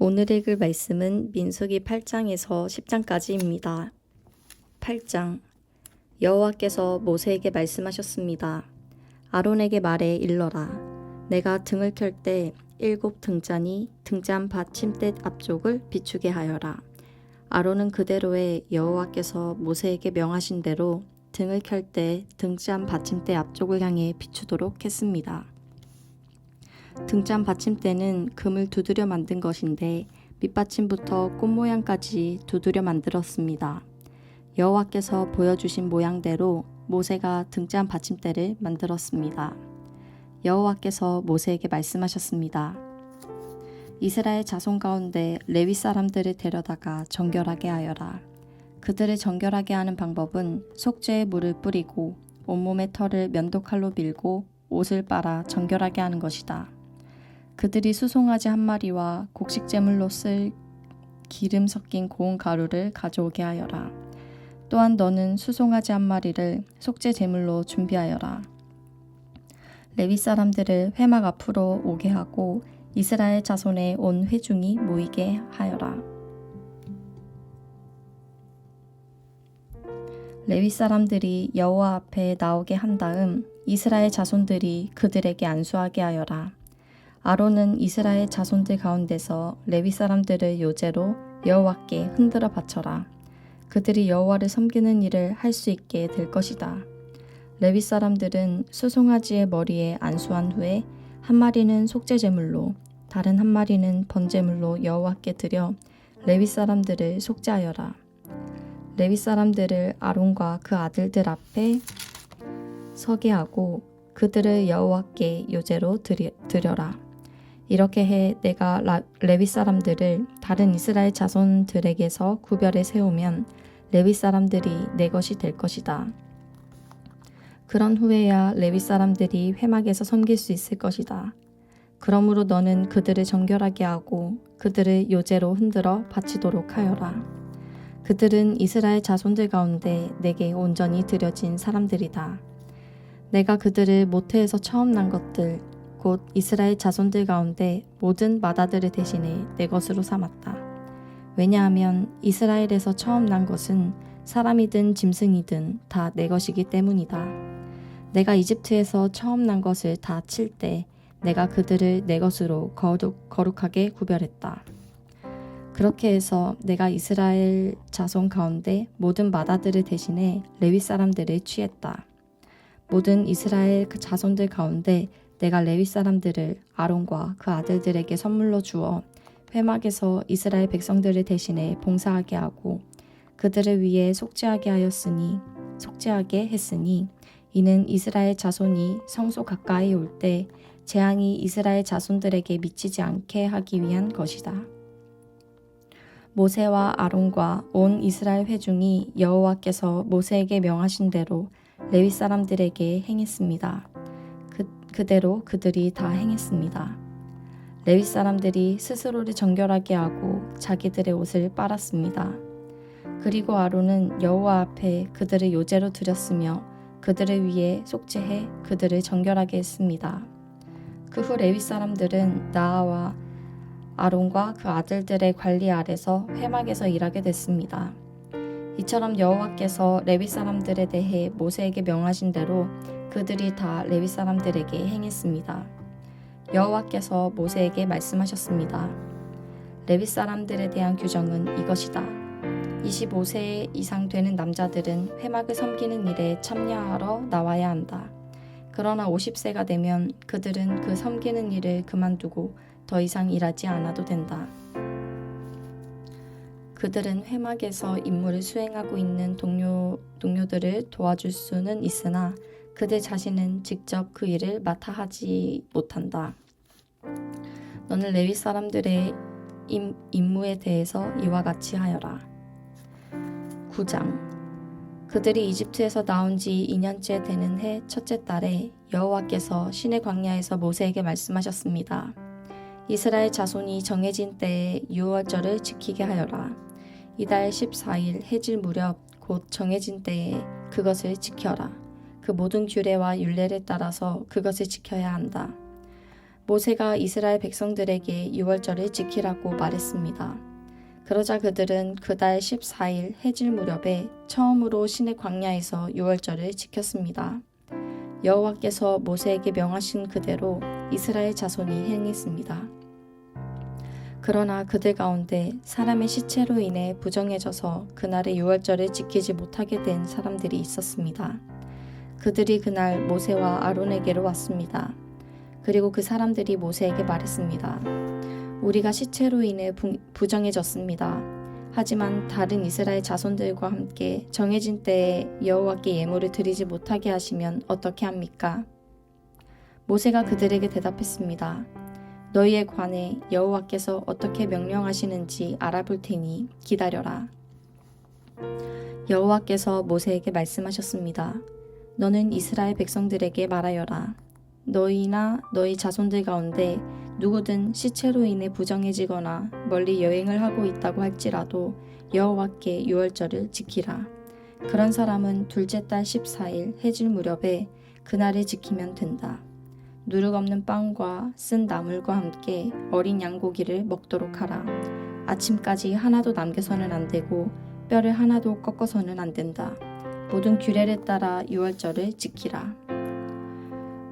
오늘 읽을 말씀은 민수기 8장에서 10장까지입니다. 8장. 여호와께서 모세에게 말씀하셨습니다. 아론에게 말해 일러라. 내가 등을 켤 때 7 등잔이 등잔 받침대 앞쪽을 비추게 하여라. 아론은 그대로의 여호와께서 모세에게 명하신 대로 등을 켤 때 등잔 받침대 앞쪽을 향해 비추도록 했습니다. 등잔 받침대는 금을 두드려 만든 것인데 밑받침부터 꽃 모양까지 두드려 만들었습니다. 여호와께서 보여주신 모양대로 모세가 등잔 받침대를 만들었습니다. 여호와께서 모세에게 말씀하셨습니다. 이스라엘 자손 가운데 레위 사람들을 데려다가 정결하게 하여라. 그들을 정결하게 하는 방법은 속죄의 물을 뿌리고 온몸의 털을 면도칼로 밀고 옷을 빨아 정결하게 하는 것이다. 그들이 수송아지 1마리와 곡식제물로 쓸 기름 섞인 고운 가루를 가져오게 하여라. 또한 너는 수송아지 1마리를 속죄 제물로 준비하여라. 레위 사람들을 회막 앞으로 오게 하고 이스라엘 자손의 온 회중이 모이게 하여라. 레위 사람들이 여호와 앞에 나오게 한 다음 이스라엘 자손들이 그들에게 안수하게 하여라. 아론은 이스라엘 자손들 가운데서 레위 사람들을 요제로 여호와께 흔들어 바쳐라. 그들이 여호와를 섬기는 일을 할 수 있게 될 것이다. 레위 사람들은 수송아지의 머리에 안수한 후에 1마리는 속죄제물로 다른 1마리는 번제물로 여호와께 드려 레위 사람들을 속죄하여라. 레위 사람들을 아론과 그 아들들 앞에 서게 하고 그들을 여호와께 요제로 드려라. 이렇게 해 내가 레위 사람들을 다른 이스라엘 자손들에게서 구별해 세우면 레위 사람들이 내 것이 될 것이다. 그런 후에야 레위 사람들이 회막에서 섬길 수 있을 것이다. 그러므로 너는 그들을 정결하게 하고 그들을 요제로 흔들어 바치도록 하여라. 그들은 이스라엘 자손들 가운데 내게 온전히 드려진 사람들이다. 내가 그들을 모태에서 처음 난 것들 곧 이스라엘 자손들 가운데 모든 맏아들을 대신해 내 것으로 삼았다. 왜냐하면 이스라엘에서 처음 난 것은 사람이든 짐승이든 다 내 것이기 때문이다. 내가 이집트에서 처음 난 것을 다 칠 때 내가 그들을 내 것으로 거룩하게 구별했다. 그렇게 해서 내가 이스라엘 자손 가운데 모든 맏아들을 대신해 레위 사람들을 취했다. 모든 이스라엘 그 자손들 가운데 내가 레위 사람들을 아론과 그 아들들에게 선물로 주어 회막에서 이스라엘 백성들을 대신해 봉사하게 하고 그들을 위해 속죄하게 했으니 이는 이스라엘 자손이 성소 가까이 올 때 재앙이 이스라엘 자손들에게 미치지 않게 하기 위한 것이다. 모세와 아론과 온 이스라엘 회중이 여호와께서 모세에게 명하신 대로 레위 사람들에게 행했습니다. 그대로 그들이 다 행했습니다. 레위 사람들이 스스로를 정결하게 하고 자기들의 옷을 빨았습니다. 그리고 아론은 여호와 앞에 그들을 요제로 드렸으며 그들을 위해 속죄해 그들을 정결하게 했습니다. 그 후 레위 사람들은 나아와 아론과 그 아들들의 관리 아래서 회막에서 일하게 됐습니다. 이처럼 여호와께서 레위 사람들에 대해 모세에게 명하신 대로 그들이 다 레위 사람들에게 행했습니다. 여호와께서 모세에게 말씀하셨습니다. 레위 사람들에 대한 규정은 이것이다. 25세 이상 되는 남자들은 회막을 섬기는 일에 참여하러 나와야 한다. 그러나 50세가 되면 그들은 그 섬기는 일을 그만두고 더 이상 일하지 않아도 된다. 그들은 회막에서 임무를 수행하고 있는 동료들을 도와줄 수는 있으나 그들 자신은 직접 그 일을 맡아 하지 못한다. 너는 레위 사람들의 임무에 대해서 이와 같이 하여라. 9장. 그들이 이집트에서 나온 지 2년째 되는 해 첫째 달에 여호와께서 시내 광야에서 모세에게 말씀하셨습니다. 이스라엘 자손이 정해진 때에 유월절을 지키게 하여라. 이달 14일 해질 무렵 곧 정해진 때에 그것을 지켜라. 그 모든 규례와 율례를 따라서 그것을 지켜야 한다. 모세가 이스라엘 백성들에게 유월절을 지키라고 말했습니다. 그러자 그들은 그달 14일 해질 무렵에 처음으로 시내 광야에서 유월절을 지켰습니다. 여호와께서 모세에게 명하신 그대로 이스라엘 자손이 행했습니다. 그러나 그들 가운데 사람의 시체로 인해 부정해져서 그날의 유월절을 지키지 못하게 된 사람들이 있었습니다. 그들이 그날 모세와 아론에게로 왔습니다. 그리고 그 사람들이 모세에게 말했습니다. 우리가 시체로 인해 부정해졌습니다. 하지만 다른 이스라엘 자손들과 함께 정해진 때에 여호와께 예물을 드리지 못하게 하시면 어떻게 합니까? 모세가 그들에게 대답했습니다. 너희에 관해 여호와께서 어떻게 명령하시는지 알아볼 테니 기다려라. 여호와께서 모세에게 말씀하셨습니다. 너는 이스라엘 백성들에게 말하여라. 너희나 너희 자손들 가운데 누구든 시체로 인해 부정해지거나 멀리 여행을 하고 있다고 할지라도 여호와께 유월절을 지키라. 그런 사람은 둘째 달 14일 해질 무렵에 그날을 지키면 된다. 누룩 없는 빵과 쓴 나물과 함께 어린 양고기를 먹도록 하라. 아침까지 하나도 남겨서는 안 되고 뼈를 하나도 꺾어서는 안 된다. 모든 규례를 따라 유월절을 지키라.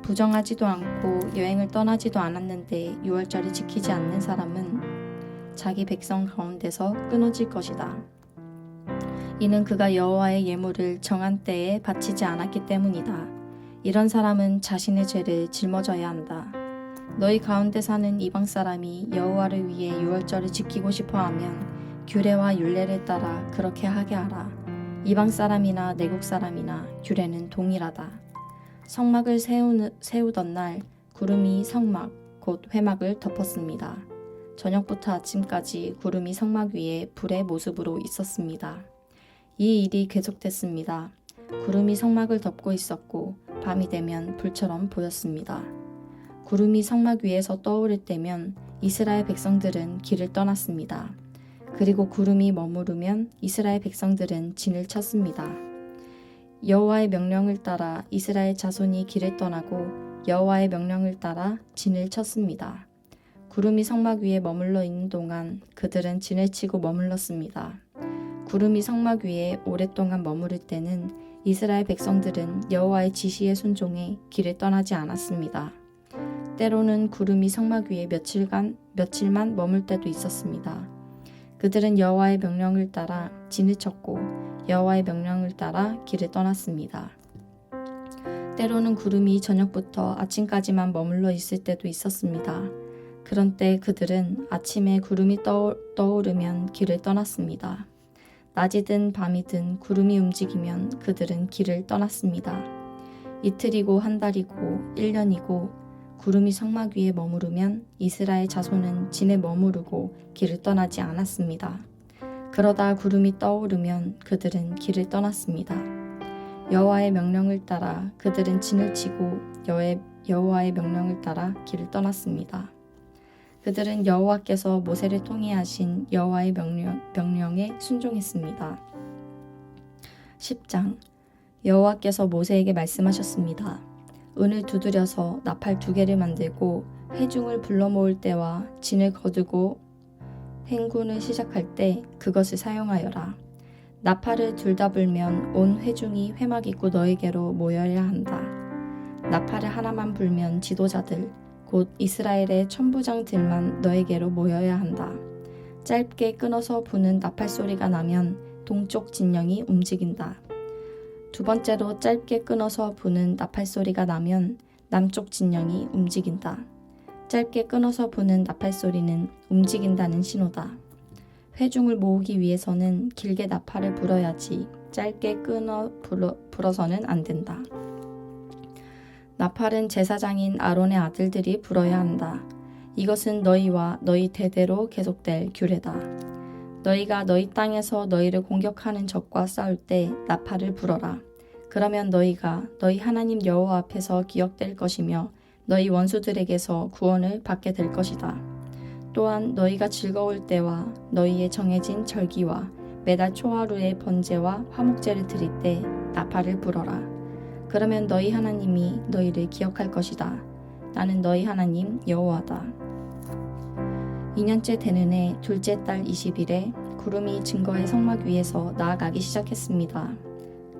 부정하지도 않고 여행을 떠나지도 않았는데 유월절을 지키지 않는 사람은 자기 백성 가운데서 끊어질 것이다. 이는 그가 여호와의 예물을 정한 때에 바치지 않았기 때문이다. 이런 사람은 자신의 죄를 짊어져야 한다. 너희 가운데 사는 이방 사람이 여호와를 위해 유월절을 지키고 싶어하면 규례와 율례를 따라 그렇게 하게 하라. 이방 사람이나 내국 사람이나 규례는 동일하다. 성막을 세우던 날 구름이 성막 곧 회막을 덮었습니다. 저녁부터 아침까지 구름이 성막 위에 불의 모습으로 있었습니다. 이 일이 계속됐습니다. 구름이 성막을 덮고 있었고 밤이 되면 불처럼 보였습니다. 구름이 성막 위에서 떠오를 때면 이스라엘 백성들은 길을 떠났습니다. 그리고 구름이 머무르면 이스라엘 백성들은 진을 쳤습니다. 여호와의 명령을 따라 이스라엘 자손이 길을 떠나고 여호와의 명령을 따라 진을 쳤습니다. 구름이 성막 위에 머물러 있는 동안 그들은 진을 치고 머물렀습니다. 구름이 성막 위에 오랫동안 머무를 때는 이스라엘 백성들은 여호와의 지시에 순종해 길을 떠나지 않았습니다. 때로는 구름이 성막 위에 며칠만 머물 때도 있었습니다. 그들은 여호와의 명령을 따라 진을 쳤고 여호와의 명령을 따라 길을 떠났습니다. 때로는 구름이 저녁부터 아침까지만 머물러 있을 때도 있었습니다. 그런 때 그들은 아침에 구름이 떠오르면 길을 떠났습니다. 낮이든 밤이든 구름이 움직이면 그들은 길을 떠났습니다. 이틀이고 한 달이고 1년이고 구름이 성막 위에 머무르면 이스라엘 자손은 진에 머무르고 길을 떠나지 않았습니다. 그러다 구름이 떠오르면 그들은 길을 떠났습니다. 여호와의 명령을 따라 그들은 진을 치고 여호와의 명령을 따라 길을 떠났습니다. 그들은 여호와께서 모세를 통해 하신 여호와의 명령에 순종했습니다. 10장 여호와께서 모세에게 말씀하셨습니다. 은을 두드려서 나팔 2개를 만들고 회중을 불러 모을 때와 진을 거두고 행군을 시작할 때 그것을 사용하여라. 나팔을 둘 다 불면 온 회중이 회막 입구 너에게로 모여야 한다. 나팔을 하나만 불면 지도자들 곧 이스라엘의 천부장들만 너에게로 모여야 한다. 짧게 끊어서 부는 나팔 소리가 나면 동쪽 진영이 움직인다. 두 번째로 짧게 끊어서 부는 나팔 소리가 나면 남쪽 진영이 움직인다. 짧게 끊어서 부는 나팔 소리는 움직인다는 신호다. 회중을 모으기 위해서는 길게 나팔을 불어야지 짧게 불어서는 안 된다. 나팔은 제사장인 아론의 아들들이 불어야 한다. 이것은 너희와 너희 대대로 계속될 규례다. 너희가 너희 땅에서 너희를 공격하는 적과 싸울 때 나팔을 불어라. 그러면 너희가 너희 하나님 여호와 앞에서 기억될 것이며 너희 원수들에게서 구원을 받게 될 것이다. 또한 너희가 즐거울 때와 너희의 정해진 절기와 매달 초하루의 번제와 화목제를 드릴 때 나팔을 불어라. 그러면 너희 하나님이 너희를 기억할 것이다. 나는 너희 하나님 여호와다. 2년째 되는 해 둘째 달 20일에 구름이 증거의 성막 위에서 나아가기 시작했습니다.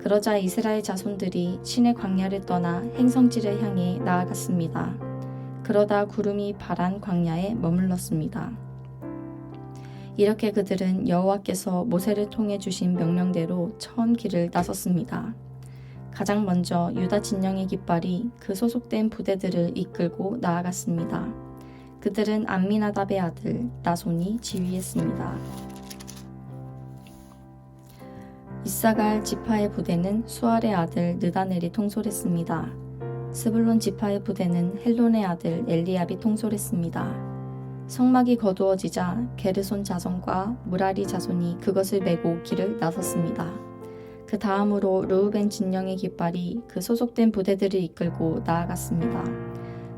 그러자 이스라엘 자손들이 신의 광야를 떠나 행성지를 향해 나아갔습니다. 그러다 구름이 바란 광야에 머물렀습니다. 이렇게 그들은 여호와께서 모세를 통해 주신 명령대로 처음 길을 나섰습니다. 가장 먼저 유다 진영의 깃발이 그 소속된 부대들을 이끌고 나아갔습니다. 그들은 암미나답의 아들 나손이 지휘했습니다. 이사갈 지파의 부대는 수알의 아들 느다넬이 통솔했습니다. 스불론 지파의 부대는 헬론의 아들 엘리압이 통솔했습니다. 성막이 거두어지자 게르손 자손과 무라리 자손이 그것을 메고 길을 나섰습니다. 그 다음으로 르우벤 진영의 깃발이 그 소속된 부대들을 이끌고 나아갔습니다.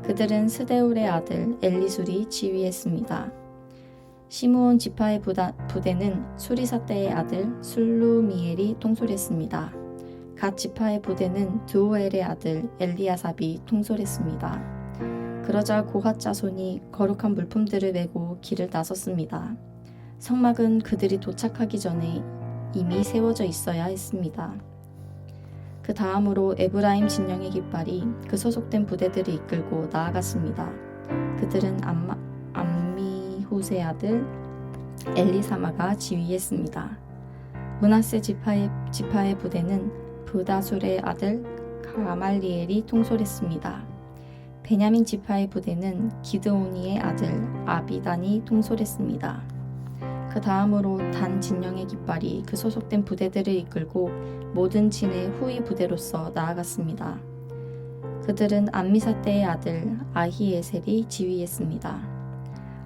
그들은 스데울의 아들 엘리술이 지휘했습니다. 시므온 지파의 부대는 수리사떼의 아들 술루미엘이 통솔했습니다. 갓 지파의 부대는 드우엘의 아들 엘리야삽이 통솔했습니다. 그러자 고핫 자손이 거룩한 물품들을 메고 길을 나섰습니다. 성막은 그들이 도착하기 전에 이미 세워져 있어야 했습니다. 그 다음으로 에브라임 진영의 깃발이 그 소속된 부대들을 이끌고 나아갔습니다. 그들은 암미후스의 아들 엘리사마가 지휘했습니다. 므낫세 지파의 부대는 브다술의 아들 가말리엘이 통솔했습니다. 베냐민 지파의 부대는 기드오니의 아들 아비단이 통솔했습니다. 그 다음으로 단 진영의 깃발이 그 소속된 부대들을 이끌고 모든 진의 후위 부대로서 나아갔습니다. 그들은 암미사떼의 아들 아히에셀이 지휘했습니다.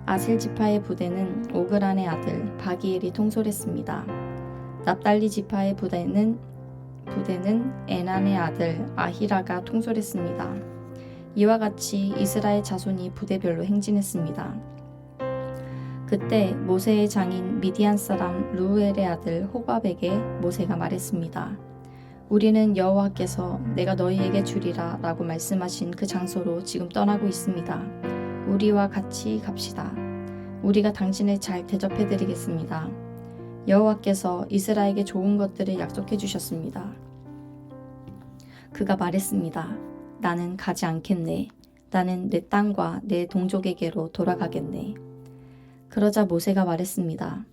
아셀 지파의 부대는 오그란의 아들 바기엘이 통솔했습니다. 납달리 지파의 부대는 에난의 아들 아히라가 통솔했습니다. 이와 같이 이스라엘 자손이 부대별로 행진했습니다. 그때 모세의 장인 미디안 사람 루엘의 아들 호밥에게 모세가 말했습니다. 우리는 여호와께서 내가 너희에게 주리라 라고 말씀하신 그 장소로 지금 떠나고 있습니다. 우리와 같이 갑시다. 우리가 당신을 잘 대접해 드리겠습니다. 여호와께서 이스라엘에게 좋은 것들을 약속해 주셨습니다. 그가 말했습니다. 나는 가지 않겠네. 나는 내 땅과 내 동족에게로 돌아가겠네. 그러자 모세가 말했습니다.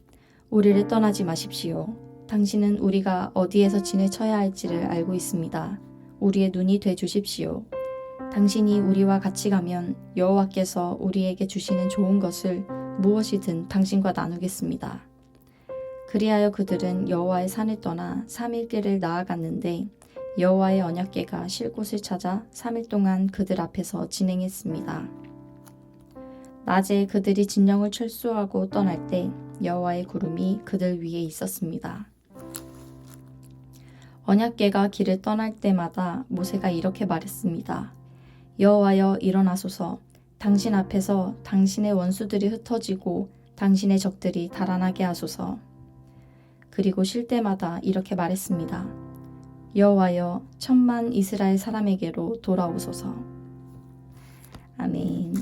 우리를 떠나지 마십시오. 당신은 우리가 어디에서 진을 쳐야 할지를 알고 있습니다. 우리의 눈이 돼 주십시오. 당신이 우리와 같이 가면 여호와께서 우리에게 주시는 좋은 것을 무엇이든 당신과 나누겠습니다. 그리하여 그들은 여호와의 산을 떠나 3일 길을 나아갔는데 여호와의 언약궤가 실 곳을 찾아 3일 동안 그들 앞에서 진행했습니다. 낮에 그들이 진영을 철수하고 떠날 때 여호와의 구름이 그들 위에 있었습니다. 언약궤가 길을 떠날 때마다 모세가 이렇게 말했습니다. 여호와여 일어나소서. 당신 앞에서 당신의 원수들이 흩어지고 당신의 적들이 달아나게 하소서. 그리고 쉴 때마다 이렇게 말했습니다. 여호와여 천만 이스라엘 사람에게로 돌아오소서. 아멘.